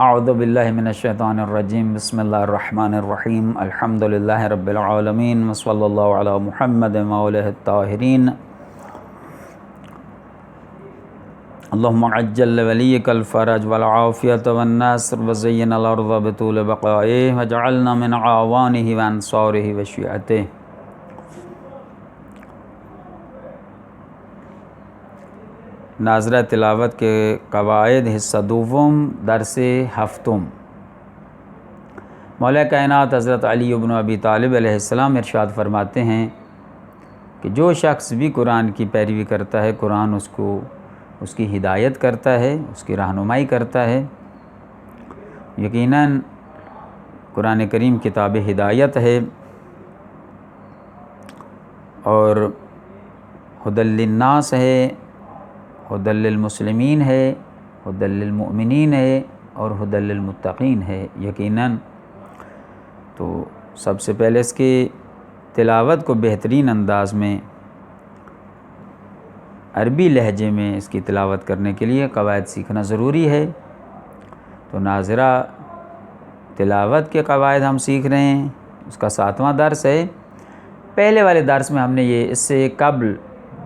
اعوذ باللہ من الشیطان الرجیم بسم اللہ الرحمن الرحیم الحمد للہ رب العالمین وصلی اللہ علی محمد وآلہ الطاہرین اللہم عجل ولیک الفرج والعافیۃ والنصر وزین الارض بطول بقائہ وجعلنا من عوانہ وانصارہ وشیعتہ۔ ناظرہ تلاوت کے قواعد حصہ دوم درس ہفتم۔ مولا کائنات حضرت علی بن ابی طالب علیہ السلام ارشاد فرماتے ہیں کہ جو شخص بھی قرآن کی پیروی کرتا ہے، قرآن اس کی ہدایت کرتا ہے، اس کی رہنمائی کرتا ہے۔ یقیناً قرآن کریم کتاب ہدایت ہے اور ھدی للناس ہے، ھدی للمسلمین ہے، ھدی للمؤمنین ہے اور ھدی للمتقین ہے۔ یقیناً تو سب سے پہلے اس کی تلاوت کو بہترین انداز میں عربی لہجے میں اس کی تلاوت کرنے کے لیے قواعد سیکھنا ضروری ہے۔ تو ناظرہ تلاوت کے قواعد ہم سیکھ رہے ہیں، اس کا 7واں درس ہے۔ پہلے والے درس میں ہم نے یہ اس سے قبل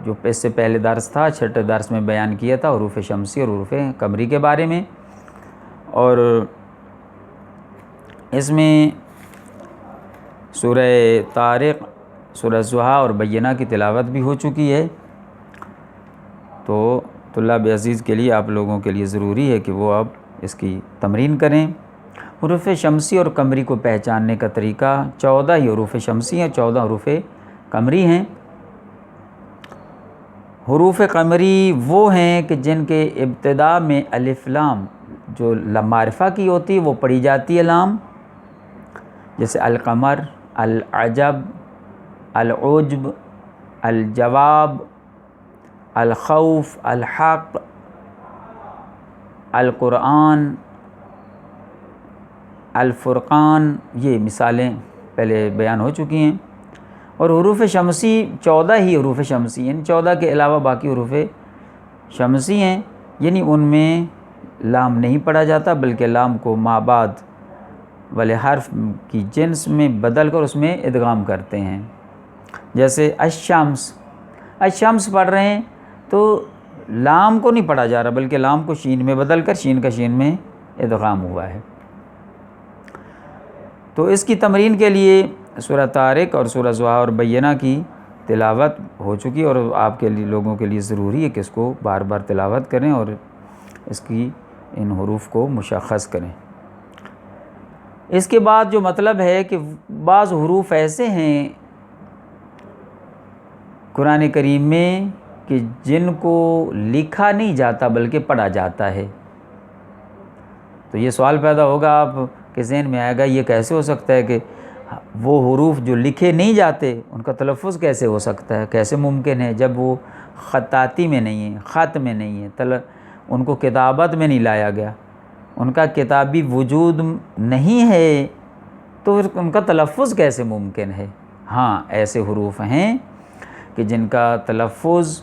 جو اس سے پہلے درس تھا، چھٹے درس میں بیان کیا تھا حروف شمسی اور حروف قمری کے بارے میں، اور اس میں سورہ طارق، سورہ ضحیٰ اور بینہ کی تلاوت بھی ہو چکی ہے۔ تو طلاب عزیز کے لیے، آپ لوگوں کے لیے ضروری ہے کہ وہ اب اس کی تمرین کریں۔ حروف شمسی اور قمری کو پہچاننے کا طریقہ، 14 ہی حروف شمسی ہیں، 14 حروف قمری ہیں۔ حروف قمری وہ ہیں کہ جن کے ابتدا میں الف لام جو معرفہ کی ہوتی ہے وہ پڑھی جاتی ہے لام، جیسے القمر، العجب، العجب، الجواب، الخوف، الحق، القرآن، الفرقان، یہ مثالیں پہلے بیان ہو چکی ہیں۔ اور حروف شمسی 14 ہی حروف شمسی ہیں، 14 کے علاوہ باقی حروف شمسی ہیں، یعنی ان میں لام نہیں پڑھا جاتا بلکہ لام کو ما بعد والے حرف کی جنس میں بدل کر اس میں ادغام کرتے ہیں۔ جیسے الشمس، الشمس پڑھ رہے ہیں تو لام کو نہیں پڑھا جا رہا بلکہ لام کو شین میں بدل کر شین کا شین میں ادغام ہوا ہے۔ تو اس کی تمرین کے لیے سورہ طارق اور سورہ ضحیٰ اور بینہ کی تلاوت ہو چکی، اور آپ کے لیے لوگوں کے لیے ضروری ہے کہ اس کو بار بار تلاوت کریں اور اس کی ان حروف کو مشخص کریں۔ اس کے بعد جو مطلب ہے کہ بعض حروف ایسے ہیں قرآن کریم میں کہ جن کو لکھا نہیں جاتا بلکہ پڑھا جاتا ہے۔ تو یہ سوال پیدا ہوگا آپ کے ذہن میں آئے گا، یہ کیسے ہو سکتا ہے کہ وہ حروف جو لکھے نہیں جاتے ان کا تلفظ کیسے ہو سکتا ہے، کیسے ممکن ہے جب وہ خطاطی میں نہیں ہیں، خط میں نہیں ہیں، ان کو کتابت میں نہیں لایا گیا، ان کا کتابی وجود نہیں ہے، تو ان کا تلفظ کیسے ممکن ہے؟ ہاں، ایسے حروف ہیں کہ جن کا تلفظ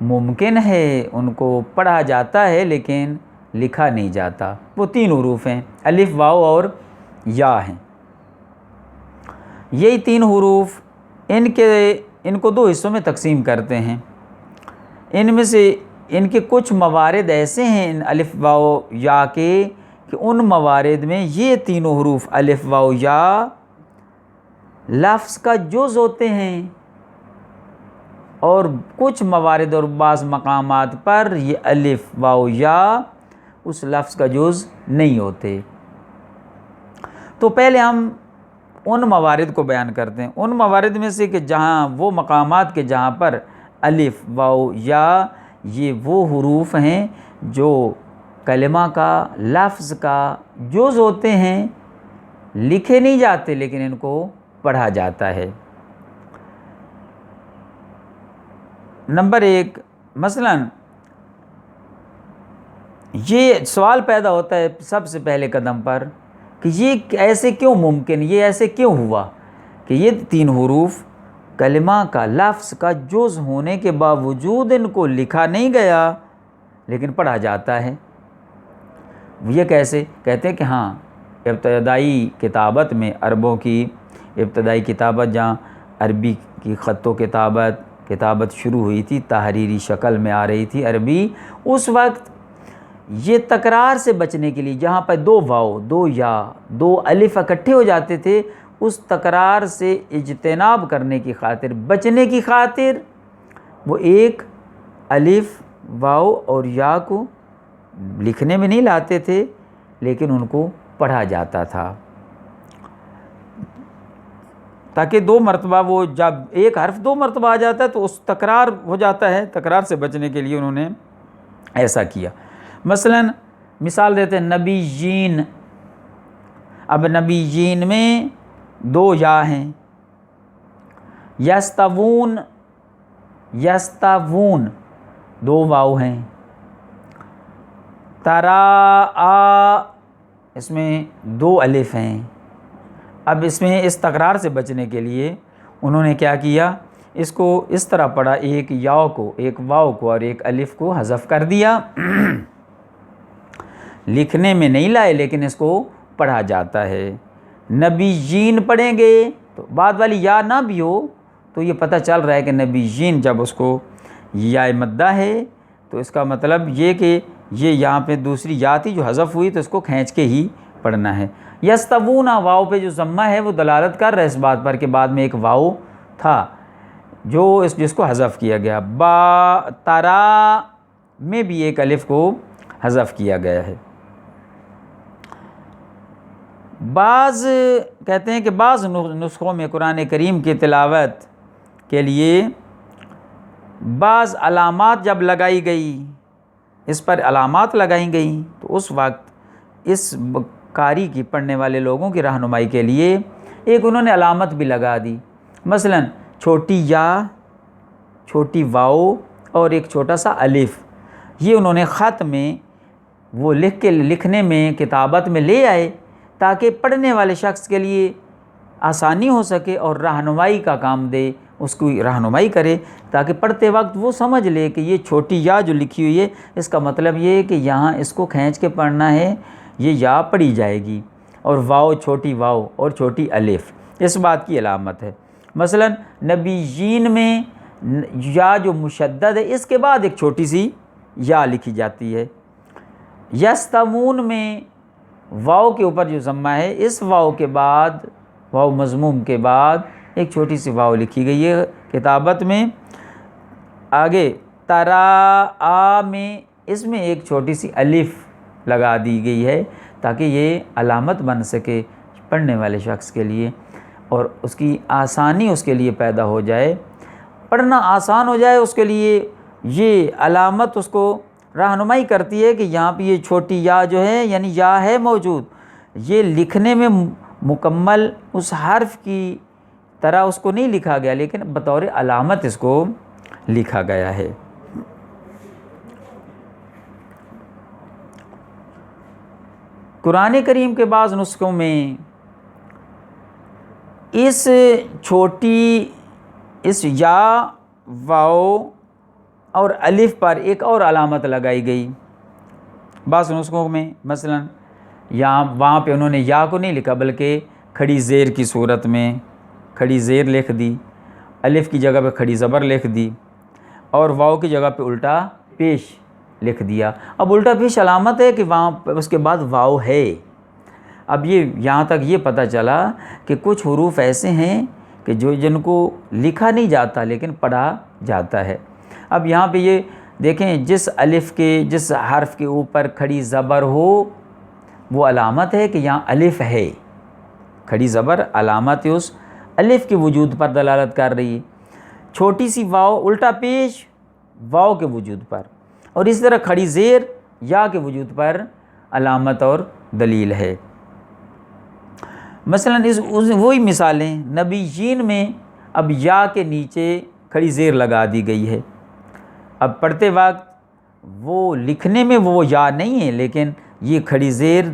ممکن ہے، ان کو پڑھا جاتا ہے لیکن لکھا نہیں جاتا۔ وہ 3 حروف ہیں، الف، واو اور یا ہیں۔ یہی 3 حروف ان کو 2 حصوں میں تقسیم کرتے ہیں۔ ان میں سے ان کے کچھ موارد ایسے ہیں ان الف، واو، یا کے کہ ان موارد میں یہ 3 حروف الف، واو، یا لفظ کا جز ہوتے ہیں، اور کچھ موارد اور بعض مقامات پر یہ الف، واو، یا اس لفظ کا جز نہیں ہوتے۔ تو پہلے ہم ان موارد کو بیان کرتے ہیں۔ ان موارد میں سے کہ جہاں وہ مقامات کے جہاں پر الف، واو، یا یہ وہ حروف ہیں جو کلمہ کا، لفظ کا جز ہوتے ہیں، لکھے نہیں جاتے لیکن ان کو پڑھا جاتا ہے۔ نمبر 1، مثلاً یہ سوال پیدا ہوتا ہے سب سے پہلے قدم پر کہ یہ ایسے کیوں ممکن، یہ ایسے کیوں ہوا کہ یہ 3 حروف کلمہ کا، لفظ کا جز ہونے کے باوجود ان کو لکھا نہیں گیا لیکن پڑھا جاتا ہے۔ یہ کیسے؟ کہتے ہیں کہ ہاں ابتدائی کتابت میں، عربوں کی ابتدائی کتابت جہاں عربی کی خط و کتابت شروع ہوئی تھی، تحریری شکل میں آ رہی تھی عربی، اس وقت یہ تکرار سے بچنے کے لیے جہاں پر 2 واو، 2 یا، 2 الف اکٹھے ہو جاتے تھے، اس تکرار سے اجتناب کرنے کی خاطر، بچنے کی خاطر، وہ ایک الف، واو اور یا کو لکھنے میں نہیں لاتے تھے، لیکن ان کو پڑھا جاتا تھا، تاکہ 2 مرتبہ وہ جب ایک حرف 2 مرتبہ آ جاتا ہے تو اس تکرار ہو جاتا ہے، تکرار سے بچنے کے لیے انہوں نے ایسا کیا۔ مثلا مثال دیتے ہیں نبیین، اب نبیین میں 2 یا ہیں، یستوون، یستوون 2 واو ہیں، تراآ اس میں 2 الف ہیں۔ اب اس میں اس تکرار سے بچنے کے لیے انہوں نے کیا کیا، اس کو اس طرح پڑھا، ایک یا کو، ایک واو کو اور ایک الف کو حذف کر دیا، لکھنے میں نہیں لائے لیکن اس کو پڑھا جاتا ہے۔ نبیین پڑھیں گے تو بعد والی یا نہ بھی ہو تو یہ پتہ چل رہا ہے کہ نبیین جب اس کو یا مدہ ہے تو اس کا مطلب یہ کہ یہ یہاں پہ دوسری یا تھی جو حذف ہوئی تو اس کو کھینچ کے ہی پڑھنا ہے۔ یستوون واو پہ جو ضمہ ہے وہ دلالت کر رہا ہے اس بات پر کہ بعد میں ایک واو تھا جو جس کو حذف کیا گیا۔ با ترا میں بھی ایک الف کو حذف کیا گیا ہے۔ بعض کہتے ہیں کہ بعض نسخوں میں قرآن کریم کی تلاوت کے لیے بعض علامات جب لگائی گئی، اس پر علامات لگائی گئیں تو اس وقت اس قاری کی، پڑھنے والے لوگوں کی رہنمائی کے لیے ایک انہوں نے علامت بھی لگا دی، مثلا چھوٹی یا، چھوٹی واو اور ایک چھوٹا سا الف، یہ انہوں نے خط میں وہ لکھنے میں، کتابت میں لے آئے تاکہ پڑھنے والے شخص کے لیے آسانی ہو سکے اور رہنمائی کا کام دے، اس کو رہنمائی کرے تاکہ پڑھتے وقت وہ سمجھ لے کہ یہ چھوٹی یا جو لکھی ہوئی ہے اس کا مطلب یہ ہے کہ یہاں اس کو کھینچ کے پڑھنا ہے، یہ یا پڑھی جائے گی، اور واو چھوٹی واو اور چھوٹی الف اس بات کی علامت ہے۔ مثلا نبیین میں یا جو مشدد ہے اس کے بعد ایک چھوٹی سی یا لکھی جاتی ہے۔ یستوون میں واو کے اوپر جو ضمہ ہے، اس واو کے بعد، واو مضموم کے بعد ایک چھوٹی سی واو لکھی گئی ہے کتابت میں۔ آگے تراآ میں اس میں ایک چھوٹی سی الف لگا دی گئی ہے تاکہ یہ علامت بن سکے پڑھنے والے شخص کے لیے اور اس کی آسانی اس کے لیے پیدا ہو جائے، پڑھنا آسان ہو جائے اس کے لیے۔ یہ علامت اس کو رہنمائی کرتی ہے کہ یہاں پہ یہ چھوٹی یا جو ہے، یعنی یا ہے موجود، یہ لکھنے میں مکمل اس حرف کی طرح اس کو نہیں لکھا گیا لیکن بطور علامت اس کو لکھا گیا ہے۔ قرآن کریم کے بعض نسخوں میں اس چھوٹی، اس یا، واو اور الف پر ایک اور علامت لگائی گئی بعض نسخوں میں، مثلا یہاں وہاں پہ انہوں نے یا کو نہیں لکھا بلکہ کھڑی زیر کی صورت میں کھڑی زیر لکھ دی، الف کی جگہ پہ کھڑی زبر لکھ دی اور واو کی جگہ پہ الٹا پیش لکھ دیا۔ اب الٹا پیش علامت ہے کہ وہاں اس کے بعد واو ہے۔ اب یہ یہاں تک یہ پتہ چلا کہ کچھ حروف ایسے ہیں کہ جن کو لکھا نہیں جاتا لیکن پڑھا جاتا ہے۔ اب یہاں پہ یہ دیکھیں، جس الف کے، جس حرف کے اوپر کھڑی زبر ہو وہ علامت ہے کہ یہاں الف ہے، کھڑی زبر علامت اس الف کے وجود پر دلالت کر رہی ہے۔ چھوٹی سی واو الٹا پیش واو کے وجود پر، اور اس طرح کھڑی زیر یا کے وجود پر علامت اور دلیل ہے۔ مثلا وہی مثالیں نبیین میں اب یا کے نیچے کھڑی زیر لگا دی گئی ہے، اب پڑھتے وقت وہ لکھنے میں وہ یا نہیں ہے لیکن یہ کھڑی زیر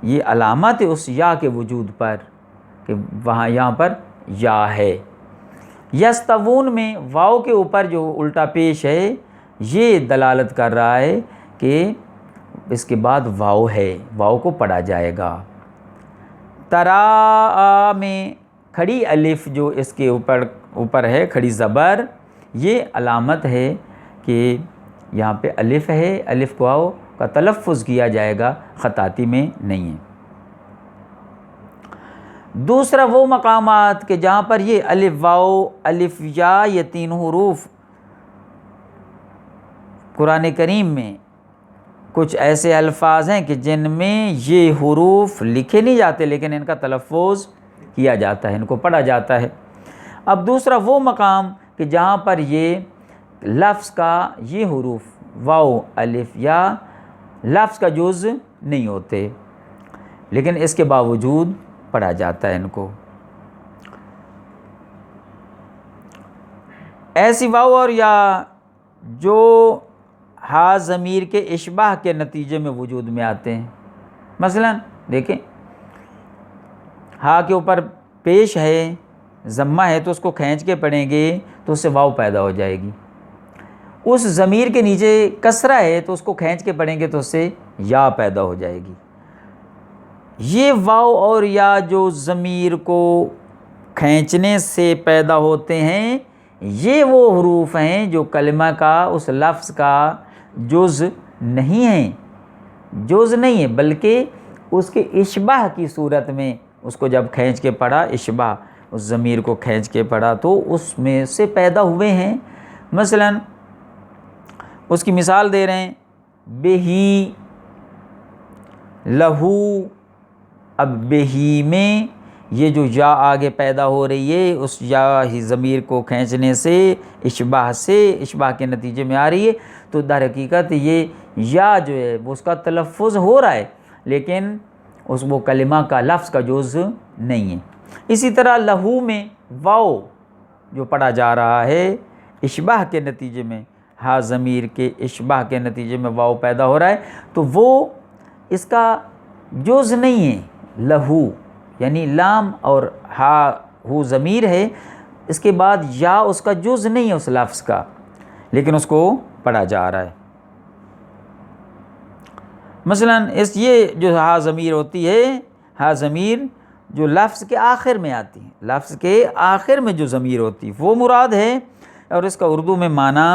یہ علامت ہے اس یا کے وجود پر کہ وہاں یہاں پر یا ہے۔ یستوون میں واو کے اوپر جو الٹا پیش ہے یہ دلالت کر رہا ہے کہ اس کے بعد واو ہے، واو کو پڑھا جائے گا۔ ترا میں کھڑی الف جو اس کے اوپر ہے، کھڑی زبر، یہ علامت ہے کہ یہاں پہ الف ہے، الف واو کا تلفظ کیا جائے گا، خطاطی میں نہیں ہے۔ دوسرا وہ مقامات کہ جہاں پر یہ الف واو الف یا یہ تین حروف قرآن کریم میں کچھ ایسے الفاظ ہیں کہ جن میں یہ حروف لکھے نہیں جاتے لیکن ان کا تلفظ کیا جاتا ہے، ان کو پڑھا جاتا ہے۔ اب دوسرا وہ مقام کہ جہاں پر یہ لفظ کا یہ حروف واو الف یا لفظ کا جز نہیں ہوتے لیکن اس کے باوجود پڑھا جاتا ہے ان کو۔ ایسی واو اور یا جو ہا ضمیر کے اشباہ کے نتیجے میں وجود میں آتے ہیں، مثلا دیکھیں ہا کے اوپر پیش ہے، ضمہ ہے تو اس کو کھینچ کے پڑھیں گے تو اس سے واو پیدا ہو جائے گی۔ اس ضمیر کے نیچے کسرہ ہے تو اس کو کھینچ کے پڑھیں گے تو اس سے یا پیدا ہو جائے گی۔ یہ واو اور یا جو ضمیر کو کھینچنے سے پیدا ہوتے ہیں، یہ وہ حروف ہیں جو کلمہ کا اس لفظ کا جز نہیں ہیں، جز نہیں ہے بلکہ اس کے اشباہ کی صورت میں اس کو جب کھینچ کے پڑھا، اشباہ اس ضمیر کو کھینچ کے پڑھا تو اس میں سے پیدا ہوئے ہیں۔ مثلا اس کی مثال دے رہے ہیں، بہی، لہو۔ اب بہی میں یہ جو یا آگے پیدا ہو رہی ہے اس یا ہی ضمیر کو کھینچنے سے اشباہ کے نتیجے میں آ رہی ہے، تو در حقیقت یہ یا جو ہے وہ اس کا تلفظ ہو رہا ہے لیکن وہ کلمہ کا لفظ کا جز نہیں ہے۔ اسی طرح لہو میں واو جو پڑھا جا رہا ہے اشباہ کے نتیجے میں، ہا ضمیر کے اشباہ کے نتیجے میں واو پیدا ہو رہا ہے تو وہ اس کا جز نہیں ہے۔ لہو یعنی لام اور ہا ہو ضمیر ہے، اس کے بعد یا اس کا جز نہیں ہے اس لفظ کا لیکن اس کو پڑھا جا رہا ہے۔ مثلا یہ جو ہا ضمیر ہوتی ہے، ہا ضمیر جو لفظ کے آخر میں آتی ہے، لفظ کے آخر میں جو ضمیر ہوتی ہے وہ مراد ہے، اور اس کا اردو میں معنی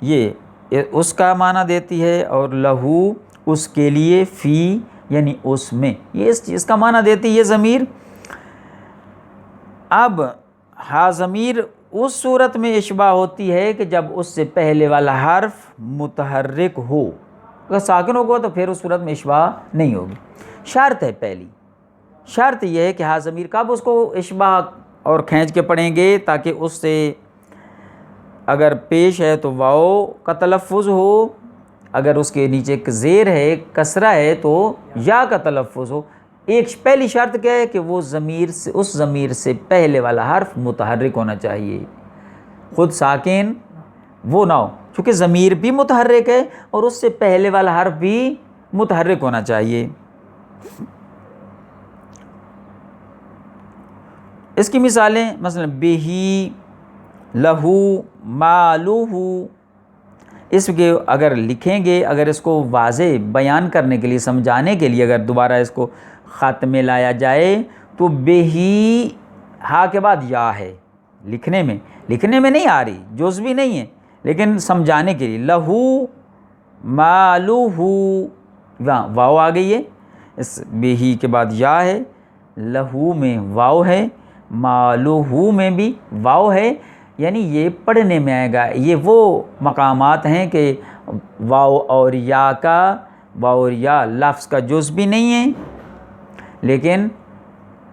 یہ اس کا معنی دیتی ہے، اور لہو اس کے لیے، فی یعنی اس میں، یہ اس چیز کا معنی دیتی ہے یہ ضمیر۔ اب ہا ضمیر اس صورت میں اشباہ ہوتی ہے کہ جب اس سے پہلے والا حرف متحرک ہو، اگر ساکن ہوگا تو پھر اس صورت میں اشباہ نہیں ہوگی۔ شرط ہے، پہلی شرط یہ ہے کہ ہا ضمیر کب اس کو اشباہ اور کھینچ کے پڑھیں گے تاکہ اس سے اگر پیش ہے تو واو کا تلفظ ہو، اگر اس کے نیچے ایک زیر ہے، کسرہ ہے تو یا کا تلفظ ہو۔ ایک پہلی شرط کیا ہے کہ وہ اس ضمیر سے پہلے والا حرف متحرک ہونا چاہیے، خود ساکن وہ نہ ہو، چونکہ ضمیر بھی متحرک ہے اور اس سے پہلے والا حرف بھی متحرک ہونا چاہیے۔ اس کی مثالیں مثلا بہی، لہو، مالوہو، اس کے اگر لکھیں گے، اگر اس کو واضح بیان کرنے کے لیے، سمجھانے کے لیے اگر دوبارہ اس کو خط میں لایا جائے تو بہی ہا کے بعد یا ہے، لکھنے میں نہیں آ رہی، جز بھی نہیں ہے لیکن سمجھانے کے لیے، لہو مالوہو، واو آ گئی ہے، اس بہی کے بعد یا ہے، لہو میں واو ہے، مالوہو میں بھی واو ہے، یعنی یہ پڑھنے میں آئے گا۔ یہ وہ مقامات ہیں کہ واو اور یا لفظ کا جز بھی نہیں ہے لیکن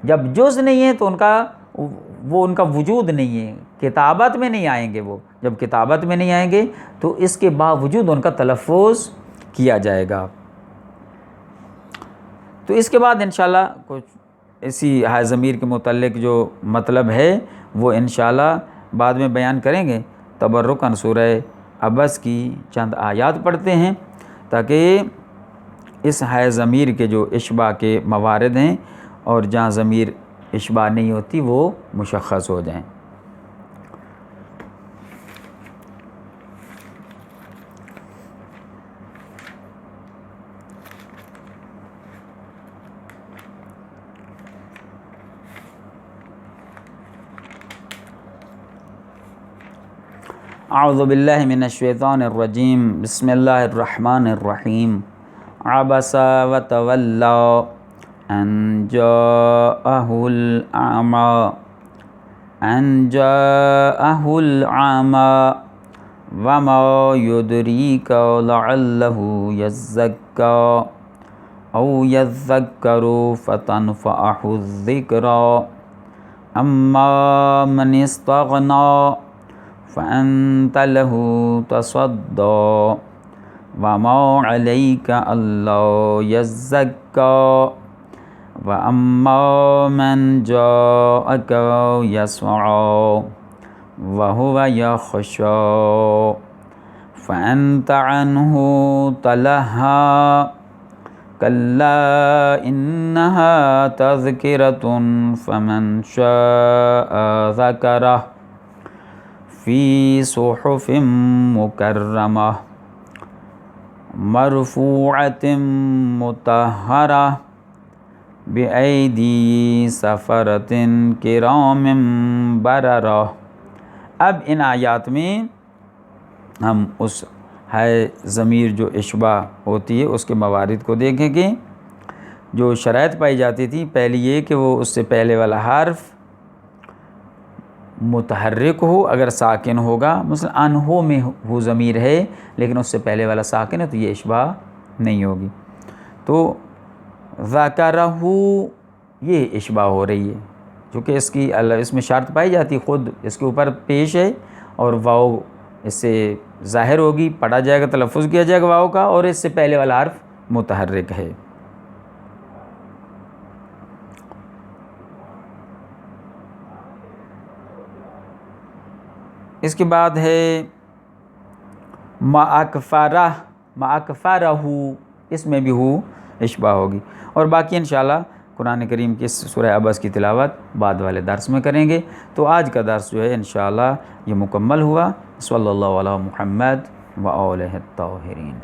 جب جز نہیں ہے تو ان کا وجود نہیں ہے، کتابت میں نہیں آئیں گے، وہ جب کتابت میں نہیں آئیں گے تو اس کے باوجود ان کا تلفظ کیا جائے گا۔ تو اس کے بعد انشاءاللہ کچھ اسی ہا ضمیر کے متعلق جو مطلب ہے وہ انشاءاللہ بعد میں بیان کریں گے۔ تبرکاً سورہ عبس کی چند آیات پڑھتے ہیں تاکہ اس ہا ضمیر کے جو اشباہ کے موارد ہیں اور جہاں ضمیر اشباہ نہیں ہوتی وہ مشخص ہو جائیں۔ اعوذ باللہ من الشیطان الرجیم بسم اللہ الرحمن الرحیم عبس وتولی ان جاءہ الأعمى وما يدريك لعله يزكى أو يذكر فتنفعه الذكرى أما من استغنى فأنت له تصدى وما عليك ألا يزكى وَأَمَّا مَنْ جَاءَكَ يَسْعَىٰ وَهُوَ يَخْشَىٰ فَأَنْتَ عَنْهُ تَلَهَّىٰ كَلَّا إِنَّهَا تَذْكِرَةٌ فَمَنْ شَاءَ ذَكَرَهُ فِي صُحُفٍ مُكَرَّمَةٍ مَرْفُوعَةٍ مُطَهَّرَةٍ بِأَيْدِی سَفَرَةٍ کِرَامٍ بَرَرَةٍ۔ اب ان آیات میں ہم اس ہے ضمیر جو اشباع ہوتی ہے اس کے موارد کو دیکھیں گے۔ جو شرائط پائی جاتی تھی، پہلی یہ کہ وہ اس سے پہلے والا حرف متحرک ہو، اگر ساکن ہوگا، مثلا انہو میں ہو ضمیر ہے لیکن اس سے پہلے والا ساکن ہے تو یہ اشباع نہیں ہوگی۔ تو ذکرہ یہ اشباع ہو رہی ہے، چونکہ اس میں شرط پائی جاتی، خود اس کے اوپر پیش ہے اور واو اس سے ظاہر ہوگی، پڑھا جائے گا، تلفظ کیا جائے گا واو کا، اور اس سے پہلے والا حرف متحرک ہے۔ اس کے بعد ہے مَأَکْفَرَہ، اس میں بھی ہو اشباع ہوگی، اور باقی انشاءاللہ قرآن کریم کی سورہ عبس کی تلاوت بعد والے درس میں کریں گے۔ تو آج کا درس جو ہے انشاءاللہ یہ مکمل ہوا۔ صلی اللہ علی محمد و آلہ الطاہرین۔